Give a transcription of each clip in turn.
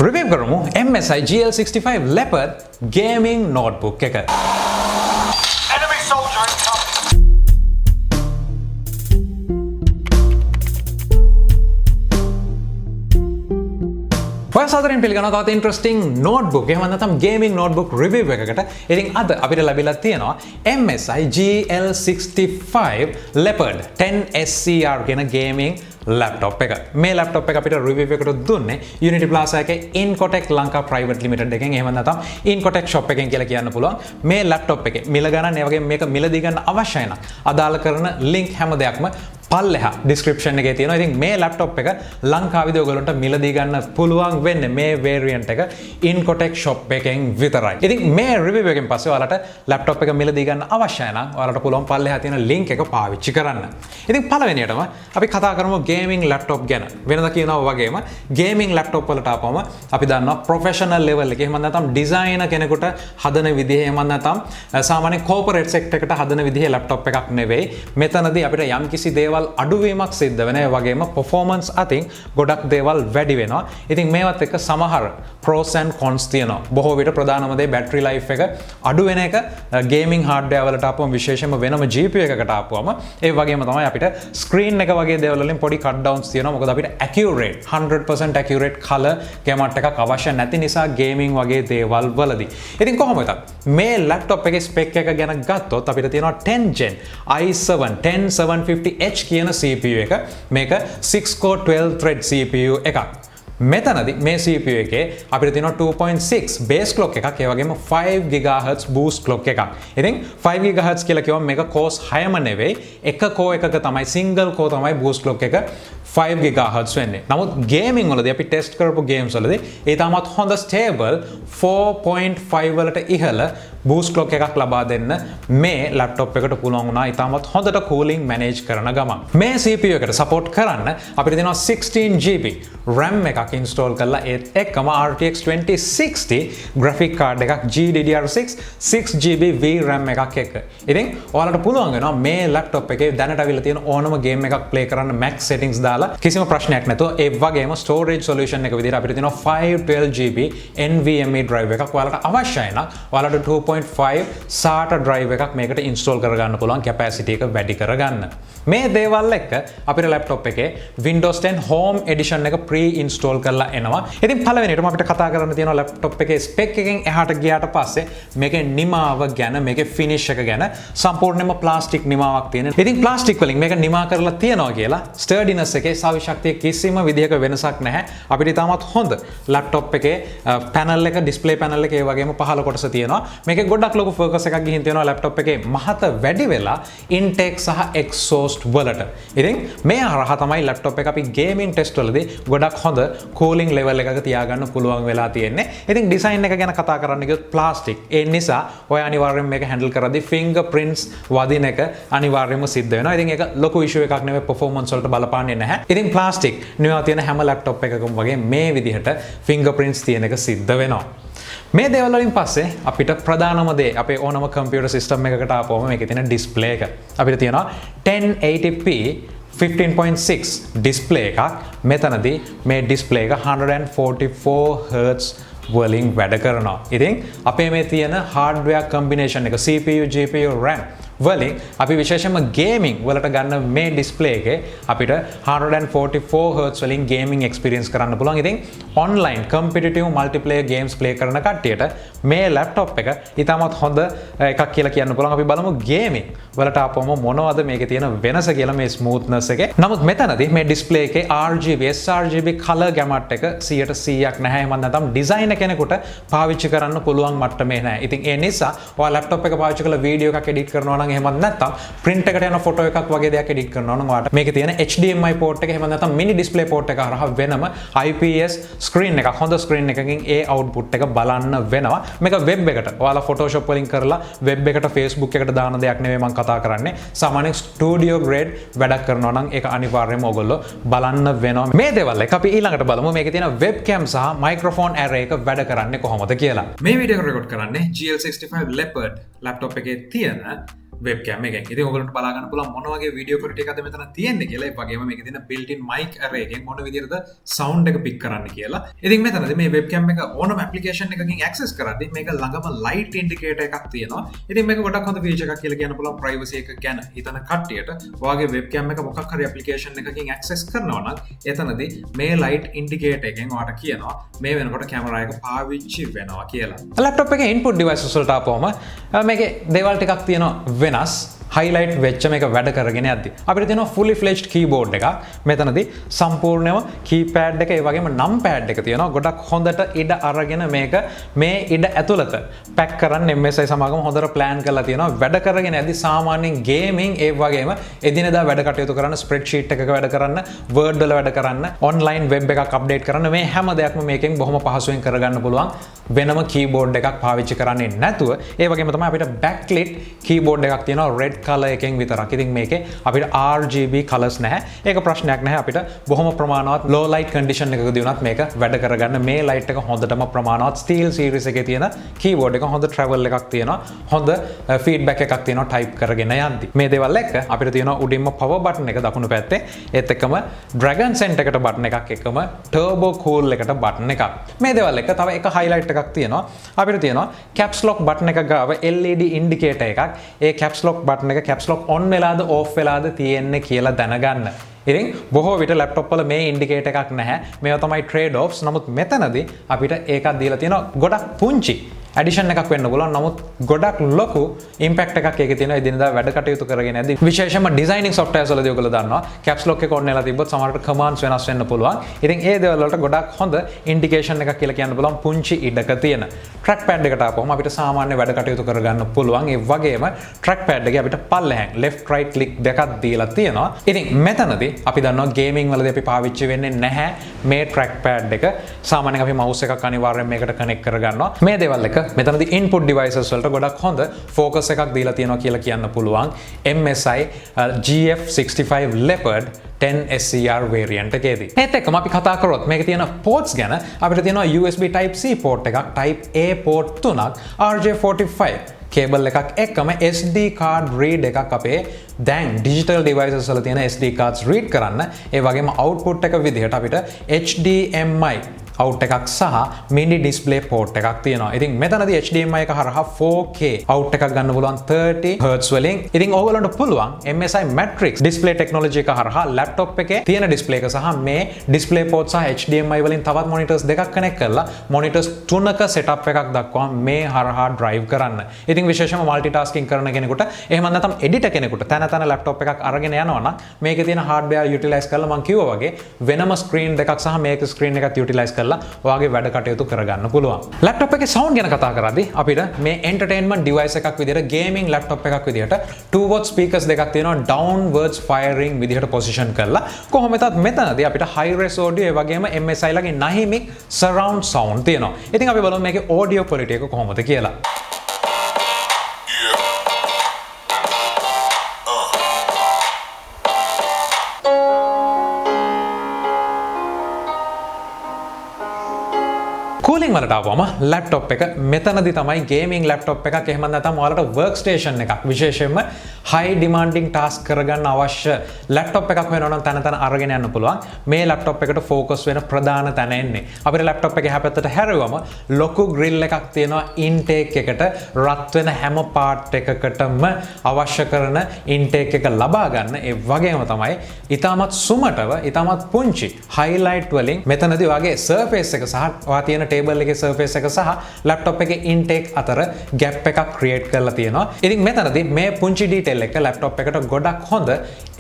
Review කරමු MSI GL65 leopard gaming notebook එක. Enemy soldier incoming. ඔයසාදරෙන් පිළිගන්නවා තවත් interesting notebook එහෙම නැත්නම් gaming notebook review එකකට. ඉතින් අද අපිට ලැබිලා තියෙනවා MSI GL65 leopard 10 SCR කියන gaming laptop එක. මේ laptop එක අපිට review එකට දුන්නේ Unity Plaza එකේ Incotech Lanka Private Limited එකෙන්. එහෙම නැත්නම් Incotech shop එකෙන් කියලා කියන්න පුළුවන්. මේ laptop එකේ මිල ගණන් ඒ වගේම මේක මිලදී ගන්න අවශ්‍යයි නම් අදාළ කරන link හැම දෙයක්ම පල්ලෙහා description එකේ තියෙනවා. ඉතින් මේ laptop එක ලංකාවේදී ඔයගොල්ලන්ට මිලදී ගන්න පුළුවන් වෙන්නේ මේ variant එක Incotech shop එකෙන් විතරයි. ඉතින් මේ review එකෙන් පස්සේ ඔයාලට laptop එක මිලදී ගන්න අවශ්‍යයි නම් ඔයාලට පුළුවන් පල්ලෙහා තියෙන link එක පාවිච්චි කරන්න. ඉතින් පළවෙනියටම අපි කතා කරමු gaming laptop ගැන. වෙනදා කියනවා වගේම gaming laptop වලට ආපම අපි දන්නවා professional level එකේ එහෙම නැත්නම් designer කෙනෙකුට හදන විදිහ එහෙම නැත්නම් සාමාන්‍ය corporate sector එකට හදන විදිහේ laptop එකක් නෙවෙයි. මෙතනදී අපිට යම්කිසි දේවල් අඩුවීමක් සිද්ධ වෙනවා. ඒ වගේම performance අතින් ගොඩක් දේවල් වැඩි වෙනවා. ඉතින් මේවත් එක්ක සමහර pros and cons තියෙනවා. බොහෝ විට ප්‍රධානම දේ battery life එක අඩු වෙන එක gaming hardware වලට ආපුවම විශේෂයෙන්ම වෙනම GPU එකකට ආපුවම ඒ වගේම තමයි අපිට screen එක වගේ දේවල් වලින් පොඩි cut downs තියෙනවා. මොකද අපිට accurate 100% accurate color gamut එකක් අවශ්‍ය නැති නිසා gaming වගේ දේවල් වලදී. ඉතින් කොහොම වෙතත් මේ laptop එකේ spec එක ගැන ගත්තොත් අපිට තියෙනවා 10 gen i7 10750H කියන CPU එක. මේක 6 core 12 thread CPU එකක්. මෙතනදී මේ CPU එකේ අපිට තියෙනවා 2.6 base clock එකක්. ඒ වගේම 5 GHz boost clock එකක්. ඉතින් 5 GHz කියලා කියවම මේක cores 6ම නෙවෙයි. එක core එකක තමයි single core තමයි boost clock එක 5 GHz වෙන්නේ. නමුත් gaming වලදී අපි test කරපු games වලදී ඒ තාමත් හොඳ stable 4.5 වලට ඉහළ boost clock එකක් ලබා දෙන්න මේ laptop එකට පුළුවන් වුණා. ඒ තාමත් හොඳට cooling manage කරන ගමන්. මේ CPU එකට support කරන්න අපිට තියෙනවා 16GB RAM එකක් install කරලා ඒත් එක්කම RTX 2060 graphic card එකක් GDDR6 6GB VRAM එකක් එක්ක. ඉතින් ඔයාලට පුළුවන් වෙනවා මේ laptop එකේ දැනට අවිල්ලා තියෙන ඕනම game එකක් play කරන්න max settings දාලා කිසිම ප්‍රශ්නයක් නැතුව ඒ වගේම storage solution එක විදිහට අපිට තියෙනවා 512GB NVMe drive එකක්. ඔයාලට අවශ්‍යයි නම් ඔයාලට 2.5 SATA drive එකක් මේකට install කරගන්න පුළුවන් capacity එක වැඩි කරගන්න. මේ දේවල් එක්ක අපේ laptop එකේ Windows 10 Home Edition එක pre-install කරලා එනවා. ඉතින් පළවෙනියටම අපිට කතා කරන්න තියෙනවා laptop එකේ spec එකෙන් එහාට ගියාට පස්සේ මේකේ නිමාව ගැන, මේකේ finish එක ගැන සම්පූර්ණයෙන්ම plastic නිමාවක් තියෙන. ඉතින් plastic වලින් මේක නිමා කරලා තියනවා කියලා sturdiness එකේ සවිශක්තිය කිසිම විදිහක වෙනසක් නැහැ. අපිට තාමත් හොඳ laptop එකේ panel එක, display panel එක ඒ වගේම පහළ කොටස තියෙනවා. මේකේ ගොඩක් ලොකු focus එකක් ගිහින් තියෙනවා laptop එකේ මහත වැඩි වෙලා intake සහ exhaust වලට. ඉතින් මේ හරහා තමයි laptop එක අපි gaming test වලදී ගොඩක් හොඳ cooling level එකක තියාගන්න පුළුවන් වෙලා තියෙන්නේ. ඉතින් design එක ගැන කතා කරන්න ගියොත් plastic. ඒ නිසා ඔය අනිවාර්යයෙන් මේක handle කරද්දී fingerprints වදින එක අනිවාර්යයෙන්ම සිද්ධ වෙනවා. ඉතින් ඒක ලොකු issue එකක් නෙවෙයි, performance වලට බලපාන්නේ නැහැ. ඉතින් plastic නිවා තියෙන හැම laptop එකකම වගේ මේ විදිහට fingerprints තියෙන එක සිද්ධ වෙනවා. මේ දේවල් වලින් පස්සේ අපිට ප්‍රධානම දේ අපේ ඕනම computer system එකකට ආපුවම මේකේ තියෙන display එක. අපිට තියෙනවා 1080p 15.6 display එකක්. මෙතනදී මේ display එක 144Hz වලින් වැඩ කරනවා. ඉතින් අපේ මේ තියෙන hardware combination එක CPU GPU RAM වලින් අපි විශේෂයෙන්ම gaming වලට ගන්න මේ display එකේ අපිට 144Hz වලින් gaming experience කරන්න පුළුවන්. ඉතින් online competitive multiplayer games play කරන කට්ටියට මේ laptop එක ඉතාමත් හොඳ එකක් කියලා කියන්න පුළුවන්. අපි බලමු gaming වලට ආපුවම මොනවද මේකේ තියෙන වෙනස කියලා මේ smoothness එකේ. නමුත් මෙතනදී මේ display එකේ RGB sRGB color gamut එක 100%ක් නැහැ. එහෙම නැත්නම් designer කෙනෙකුට පාවිච්චි කරන්න පුළුවන් මට්ටමේ නැහැ. ඉතින් ඒ නිසා ඔයා laptop එක පාවිච්චි කරලා video එකක් edit කරනවා නම් එහෙමත් නැත්නම් print එකට යන photo එකක් වගේ දෙයක් edit කරනවා නම් ඔයාට මේකේ තියෙන HDMI port එක එහෙම නැත්නම් mini display port එක හරහා වෙනම IPS screen එකක්, හොඳ screen එකකින් ඒ output එක බලන්න වෙනවා. මේක web එකට ඔයාලා Photoshop වලින් කරලා web එකට Facebook එකට දාන දෙයක් නෙවෙයි මම කතා කරන්නේ. සාමාන්‍ය studio grade වැඩක් කරනවා නම් ඒක අනිවාර්යයෙන්ම ඔයගොල්ලෝ බලන්න වෙනවා. මේ දේවල් එක අපි ඊළඟට බලමු. මේකේ තියෙන webcam සහ microphone array එක වැඩ කරන්නේ කොහොමද කියලා. මේ වීඩියෝ එක රෙකෝඩ් කරන්නේ GL65 leopard ලැප්ටොප් එකේ තියෙන webcam එකෙන්. ඉතින් ඔයගොල්ලන්ට බලා ගන්න පුළුවන් මොන වගේ වීඩියෝ ක්වොලිටි එකක්ද මෙතන තියෙන්නේ කියලා. ඒ වගේම මේකේ තියෙන built-in mic array එකෙන් මොන විදිහටද sound එක pick කරන්න කියලා. ඉතින් මෙතනදී මේ webcam එක ඕනම application එකකින් access කරද්දී මේක ළඟම light indicator එකක් තියෙනවා. ඉතින් මේක ගොඩක් හොඳ feature එකක් කියලා කියන්න පුළුවන් privacy එක ගැන හිතන කට්ටියට. ඔයාගේ webcam එක මොකක් හරි application එකකින් access කරනවා නම් එතනදී මේ light indicator එකෙන් ඔයාට කියනවා මේ වෙනකොට camera එක පාවිච්චි වෙනවා කියලා. laptop එකේ input devices වලට ආපුවම මේකේ දේවල් ටිකක් තියෙනවා වෙනස් highlight වෙච්ච මේක වැඩ කරගෙන යද්දි අපිට තියෙනවා fully fledged keyboard එකක් මෙතනදී සම්පූර්ණයෙන්ම keypad එක ඒ වගේම numpad එක තියෙනවා ගොඩක් හොඳට ඉඩ අරගෙන මේක මේ ඉඩ ඇතුළත pack කරන්න MSI සමාගම හොඳට plan කරලා තියෙනවා වැඩ කරගෙන යද්දි සාමාන්‍යයෙන් gaming ඒ වගේම එදිනෙදා වැඩ කටයුතු කරන්න spreadsheet එකක වැඩ කරන්න word වල වැඩ කරන්න online web එකක් update කරන්න මේ හැම දෙයක්ම මේකෙන් බොහොම පහසුවෙන් කරගන්න පුළුවන් වෙනම keyboard එකක් පාවිච්චි කරන්නේ නැතුව ඒ වගේම තමයි අපිට backlit keyboard එකක් තියෙනවා red color එකෙන් විතරක්. ඉතින් මේකේ අපිට RGB colors නැහැ. ඒක ප්‍රශ්නයක් නැහැ. අපිට බොහොම ප්‍රමාණවත් low light condition එකකදී වුණත් මේක වැඩ කරගන්න මේ light එක හොඳටම ප්‍රමාණවත් steel series එකේ තියෙන keyboard එක හොඳ travel එකක් තියෙනවා. හොඳ feedback එකක් තියෙනවා type කරගෙන යද්දි. මේ දේවල් එක්ක අපිට තියෙනවා උඩින්ම power button එක දකුණු පැත්තේ. ඒත් එක්කම dragon scent එකට button එකක් එක්කම turbo cool එකට button එකක්. මේ දේවල් එක්ක තව එක highlight එකක් තියෙනවා. අපිට තියෙනවා caps lock button එක ගාව LED indicator එකක්. ඒ caps lock button එක caps lock on වෙලාද off වෙලාද තියෙන්නේ කියලා දැනගන්න. ඉතින් බොහෝ විට laptop වල මේ indicator එකක් නැහැ. මේවා තමයි trade offs. නමුත් මෙතනදී අපිට ඒකක් දීලා තියෙනවා ගොඩක් පුංචි addition එකක් වෙන්න පුළුවන්. නමුත් ගොඩක් ලොකු impact එකක් ඒකේ තියෙනවා එදිනෙදා වැඩ කටයුතු කරගෙන යද්දී. විශේෂයෙන්ම designing softwares වලදී ඔයගොල්ලෝ දන්නවා caps lock එක on වෙලා තිබ්බොත් සමහරවිට commands වෙනස් වෙන්න පුළුවන්. ඉතින් ඒ දේවල් වලට ගොඩක් හොඳ indication එකක් කියලා කියන්න පුළුවන් පුංචි ඉඩක තියෙන. trackpad එකට ආපුවම අපිට සාමාන්‍ය වැඩ කටයුතු කරගන්න පුළුවන්. ඒ වගේම trackpad එකේ අපිට පල්ලෙහාන් left right click දෙකක් දීලා තියෙනවා. ඉතින් මෙතනදී අපි දන්නවා gaming වලදී අපි පාවිච්චි වෙන්නේ නැහැ මේ trackpad එක. සාමාන්‍යයෙන් අපි mouse එකක් අනිවාර්යෙන් මේකට connect කරගන්නවා. මේ දේවල් එක මෙතනදී input devices වලට ගොඩක් හොඳ focus එකක් දීලා තියෙනවා කියලා කියන්න පුළුවන්. MSI GF65 leopard 10 SCR variant එකේදී. ඒත් එක්කම අපි කතා කරොත් මේකේ තියෙන ports ගැන අපිට තියෙනවා USB type C port එකක්, type A port 3ක්, RJ45 cable එකක් එක්කම SD card read එකක් අපේ දැන් digital devices වල තියෙන SD cards read කරන්න. ඒ වගේම output එක විදිහට අපිට HDMI out එකක් සහ mini display port එකක් තියෙනවා. ඉතින් මෙතනදී HDMI එක හරහා 4K out එකක් ගන්න පුළුවන් 30 Hz වලින්. ඉතින් ඕගොල්ලන්ට පුළුවන් MSI Matrix display technology එක හරහා laptop එකේ තියෙන display එක සහ මේ display port සහ HDMI වලින් තවත් monitors දෙකක් connect කරලා monitors 3ක setup එකක් දක්වා මේ හරහා drive කරන්න. ඉතින් විශේෂයෙන්ම multitasking කරන කෙනෙකුට එහෙම නැත්නම් editor කෙනෙකුට තන laptop එකක් අරගෙන යනවා නම් මේකේ තියෙන hardware utilize කරලා මම කිව්වා වගේ වෙනම screen දෙකක් සහ මේක screen එකක් utilize ඔයාගේ වැඩ කටයුතු කරගන්න පුළුවන්. ලැප්ටොප් එකේ sound ගැන කතා කරද්දී අපිට මේ entertainment device එකක් විදිහට gaming laptop එකක් විදිහට 2 watt speakers දෙකක් තියෙනවා downwards firing විදිහට position කරලා. කොහොම වෙතත් මෙතනදී අපිට high res audio ඒ වගේම MSI ලගේ Nahimic surround sound තියෙනවා. ඉතින් අපි බලමු මේකේ audio quality එක කොහොමද කියලා. cooling වලට ආවම laptop එක මෙතනදී තමයි gaming laptop එකක් එහෙම නැත්නම් ඔයාලට workstation එකක් විශේෂයෙන්ම high demanding task කරගන්න අවශ්‍ය laptop එකක් වෙනවා නම් තන අරගෙන යන්න පුළුවන්. මේ laptop එකට focus වෙන ප්‍රධාන තැන එන්නේ. අපිට laptop එකේ හැපැත්තට හැරුවම ලොකු grill එකක් තියෙනවා intake එකට රත් වෙන හැම part එකකටම අවශ්‍ය කරන intake එක ලබා ගන්න. ඒ වගේම තමයි ඊටමත් සුමටව ඊටමත් පුංචි highlight වලින් මෙතනදී ඔයාගේ surface එක සහ ඔයා තියෙන table එකේ surface එක සහ laptop එකේ intake අතර gap එකක් create කරලා තියෙනවා. ඉතින් මෙතනදී මේ පුංචි detail එක laptop එකට ගොඩක් හොඳ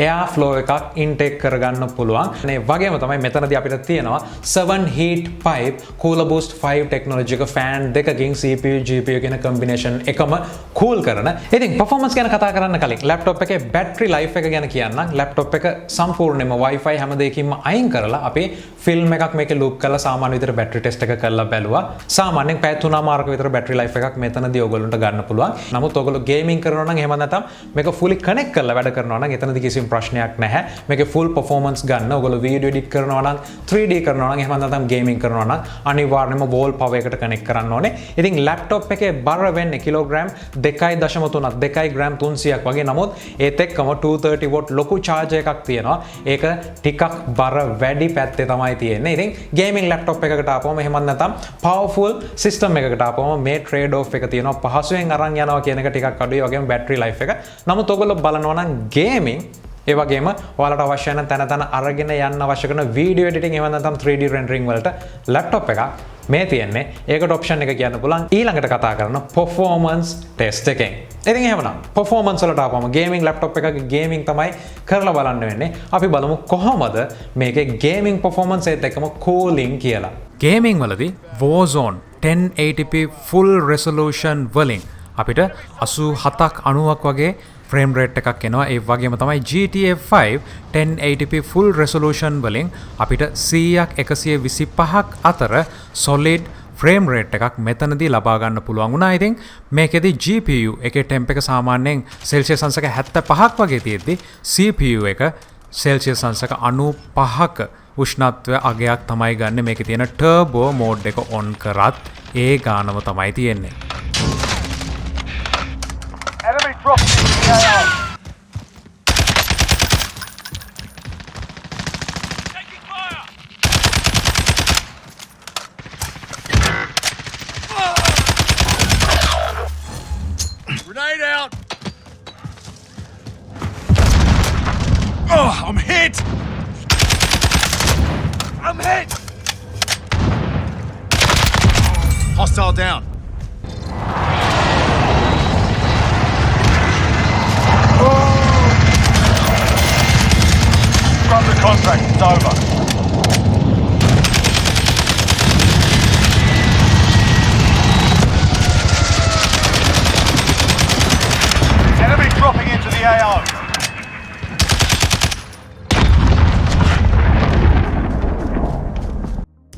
air flow එකක් intake කරගන්න පුළුවන්. මේ වගේම තමයි මෙතනදී අපිට තියෙනවා 7 heat pipe cooler boost 5 technology එක fan දෙකකින් CPU GPU කියන combination එකම cool කරන. ඉතින් performance ගැන කතා කරන්න කලින් laptop එකේ battery life එක ගැන කියන්නම්. laptop එක සම්පූර්ණයෙන්ම Wi-Fi හැම දෙයකින්ම අයින් කරලා අපි film එකක් මේකේ loop කරලා සාමාන්‍ය විදිහට battery test එක කරලා කරලා බැලුවා. සාමාන්‍යයෙන් පැය 3මාරක විතර බැටරි ලයිෆ් එකක් මෙතනදී ඔයගොල්ලන්ට ගන්න පුළුවන්. නමුත් ඔයගොල්ලෝ ගේමින් කරනවා නම් එහෙම නැත්නම් මේක fully connect කරලා වැඩ කරනවා නම් එතනදී කිසිම ප්‍රශ්නයක් නැහැ. මේකේ full performance ගන්න. ඔයගොල්ලෝ video edit කරනවා නම් 3D කරනවා නම් එහෙම නැත්නම් ගේමින් කරනවා නම් අනිවාර්යයෙන්ම wall power එකට connect කරන්න ඕනේ. ඉතින් laptop එකේ බර වෙන්නේ කිලෝග්‍රෑම් 2.3ක් 2 ග්‍රෑම් 300ක් වගේ. නමුත් ඒත් එක්කම 230 watt ලොකු charge එකක් තියෙනවා. ඒක ටිකක් බර වැඩි පැත්තේ තමයි තියෙන්නේ. ඉතින් ගේමින් laptop එකකට ආපුවම එහෙම නැත්නම් powerful system එකකට ආපුවම මේ trade off එක තියෙනවා. පහසුවෙන් අරන් යනවා කියන එක ටිකක් අඩුයි. වගේම battery life එක. නමුත් ඔයගොල්ලෝ බලනවා නම් ගේමින් ඒ වගේම ඔයාලට අවශ්‍ය නැ තැන අරගෙන යන්න අවශ්‍ය කරන video editing එහෙම නැත්නම් 3D rendering වලට laptop එකක් මේ තියෙන්නේ. ඒකට option එක කියන්න පුළුවන් ඊළඟට කතා කරන performance test එකෙන්. ඉතින් එහෙමනම් performance වලට ආපම gaming laptop එකක gaming තමයි කරලා බලන්න වෙන්නේ. අපි බලමු කොහොමද මේකේ gaming performance එකත් එක්කම cooling කියලා. gaming වලදී Warzone 1080p full resolution වලින් අපිට 87ක් 90ක් වගේ frame rate එකක් එනවා. ඒ වගේම තමයි GTA 5 1080p full resolution වලින් අපිට 100ක් 125ක් අතර solid frame rate එකක් මෙතනදී ලබා ගන්න පුළුවන් වුණා. ඉතින් මේකෙදි GPU එකේ temp එක සාමාන්‍යයෙන් Celsius අංශක 75ක් වගේ තියෙද්දි CPU එක Celsius අංශක 95ක උෂ්ණත්වය අගයක් තමයි ගන්න. මේකේ තියෙන turbo mode එක on කරත් ඒ ගානම තමයි තියෙන්නේ. Enemy dropping into the AO. Taking fire! Grenade out! Oh, I'm hit! I'm hit! Hostile down. Scrub the contract, it's over. Enemy dropping into the AO.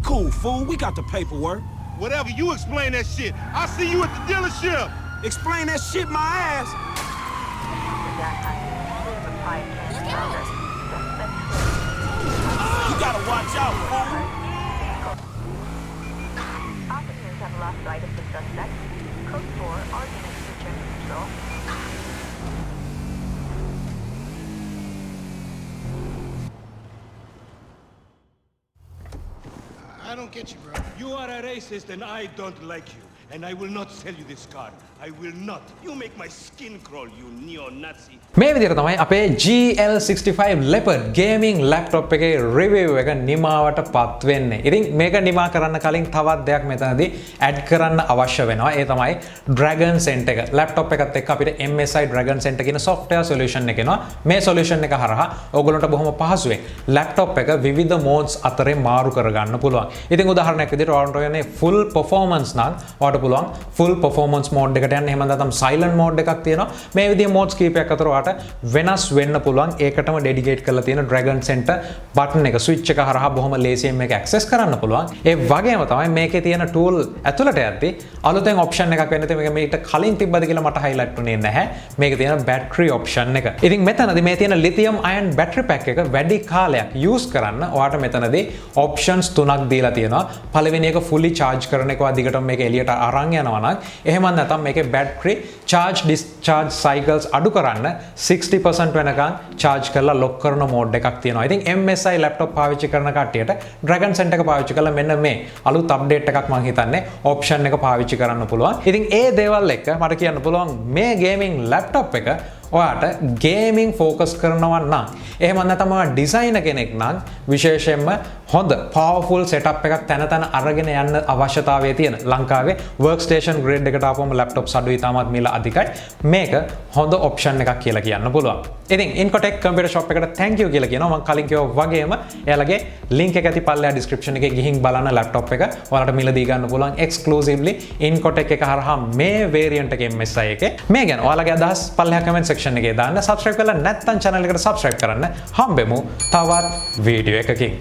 Cool, fool. We got the paperwork. Whatever, you explain that shit. I'll see you at the dealership. Explain that shit my ass. You gotta watch out, fool. Officers have lost sight of the suspect. Code 4 are units return to patrol. I don't get you, bro. You are a racist and I don't like you. And I will not sell you this car. I will not. You make my skin crawl, you neo-Nazi. මේ විදිහට තමයි අපේ GL65 leopard gaming laptop එකේ review එක නිමාවට පත් වෙන්නේ. ඉතින් මේක නිමා කරන්න කලින් තවත් දෙයක් මෙතනදී add කරන්න අවශ්‍ය වෙනවා. ඒ තමයි Dragon Scent එක. laptop එකත් එක්ක අපිට MSI Dragon Scent කියන software solution එක එනවා. මේ solution එක හරහා ඔයගොල්ලන්ට බොහොම පහසුවෙන් laptop එක විවිධ modes අතරේ මාරු කරගන්න පුළුවන්. ඉතින් උදාහරණයක් විදිහට ඔයාලට යන්නේ full performance නම් ඔයාලට පුළුවන් full performance mode එකට යන්න. එහෙම නැත්නම් silent mode එකක් තියෙනවා. මේ විදිහේ modes කීපයක් අතර ඔයාලට වෙනස් වෙන්න පුළුවන්. ඒකටම dedicate කරලා තියෙන Dragon Center button එක switch එක හරහා බොහොම ලේසියෙන් මේක access කරන්න පුළුවන්. ඒ වගේම තමයි මේකේ තියෙන tool ඇතුළට යද්දී අලුතෙන් option එකක් වෙන්න තියෙනවා. මේක කලින් තිබ්බද කියලා මට highlight වුණේ නැහැ. මේකේ තියෙන battery option එක. ඉතින් මෙතනදී මේ තියෙන lithium ion battery pack එක වැඩි කාලයක් use කරන්න ඔයාලට මෙතනදී options තුනක් දීලා තියෙනවා. පළවෙනි එක fully charge කරන එක දිගටම මේක එළියට අරන් යනවා නම් එහෙම නැත්නම් මේකේ battery charge discharge cycles අඩු කරන්න 60% වෙනකන් charge කරලා lock කරන mode එකක් තියෙනවා. ඉතින් MSI laptop පාවිච්චි කරන කට්ටියට Dragon Center එක පාවිච්චි කරලා මෙන්න මේ අලුත් update එකක් මම හිතන්නේ option එක පාවිච්චි කරන්න පුළුවන්. ඉතින් ඒ දේවල් එක්ක මට කියන්න පුළුවන් මේ gaming laptop එක ඔයාට ගේමින් ෆෝකස් කරනවා නම් එහෙම නැත්නම් ඔයා ඩිසයිනර් කෙනෙක් නම් විශේෂයෙන්ම හොඳ පවර්ෆුල් සෙටප් එකක් තැන අරගෙන යන්න අවශ්‍යතාවය තියෙන ලංකාවේ workstation grade එකට ආපුවම laptops අඩුයි තාමත් මිල අධිකයි. මේක හොඳ ඔප්ෂන් එකක් කියලා කියන්න පුළුවන්. ඉතින් Incotech computer shop එකට thank you කියලා කියනවා. මම කලින් කිව්වා වගේම එයාලගේ link එක ඇති පල්ලෙහා description එකේ ගිහින් බලන්න laptop එක ඔයාලට මිලදී ගන්න පුළුවන් exclusively Incotech එක හරහා මේ variant එකේ MSI එකේ. මේ ගැන ඔයාලගේ අදහස් පල්ලෙහා comment section එකේ දාන්න. subscribe කරලා නැත්නම් channel එකට subscribe කරන්න. හම්බෙමු තවත් වීඩියෝ එකකින්.